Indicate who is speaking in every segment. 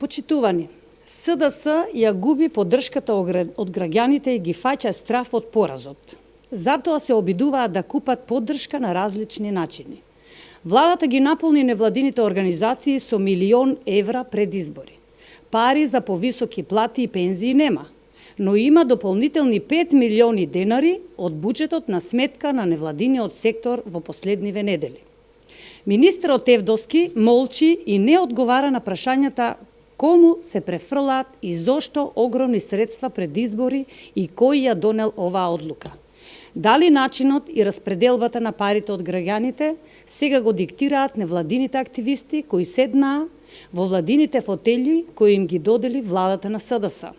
Speaker 1: Почитувани, СДС ја губи поддршката од граѓаните и ги фаќа страф од поразот. Затоа се обидуваат да купат поддршка на различни начини. Владата ги наполни невладините организации со €1.000.000 пред избори. Пари за повисоки плати и пензии нема, но има дополнителни 5 милиони денари од буџетот на сметка на невладиниот сектор во последниве недели. Министерот Тевдовски молчи и не одговара на прашањата кому се префрлаат и зошто огромни средства пред избори и кој ја донел оваа одлука. Дали начинот и распределбата на парите од граѓаните сега го диктираат невладините активисти кои седнаа во владините фотели кои им ги додели владата на СДС.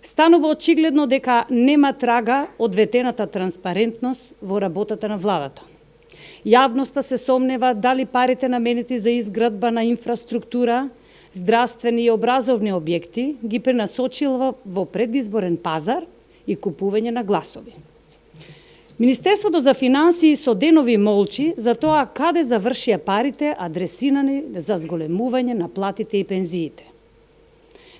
Speaker 1: Станува очигледно дека нема трага од ветената транспарентност во работата на владата. Јавноста се сомнева дали парите наменети за изградба на инфраструктура, здравствени и образовни објекти ги пренасочила во предизборен пазар и купување на гласови. Министерството за финансии со денови молчи за тоа каде завршија парите адресирани за зголемување на платите и пензиите.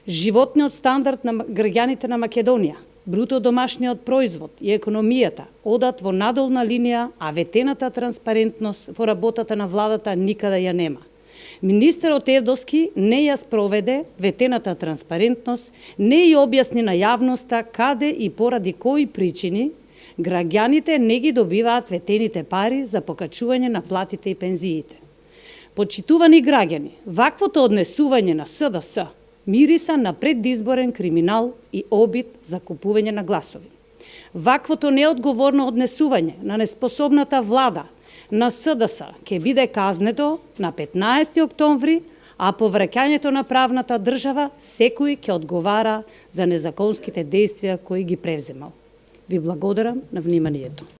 Speaker 1: Животниот стандард на граѓаните на Македонија, бруто домашниот производ и економијата одат во надолна линија, а ветената транспарентност во работата на владата никаде ја нема. Министерот Тевдовски не ја спроведе ветената транспарентност, не ја објасни на јавноста каде и поради кои причини граѓаните не ги добиваат ветените пари за покачување на платите и пензиите. Почитувани граѓани, ваквото однесување на СДС мириса на предизборен криминал и обид за купување на гласови. Ваквото неодговорно однесување на неспособната влада на СДС ќе биде казнето на 15 октомври, а по враќањето на правната држава секој ќе одговара за незаконските действија кои ги превземал. Ви благодарам на вниманието.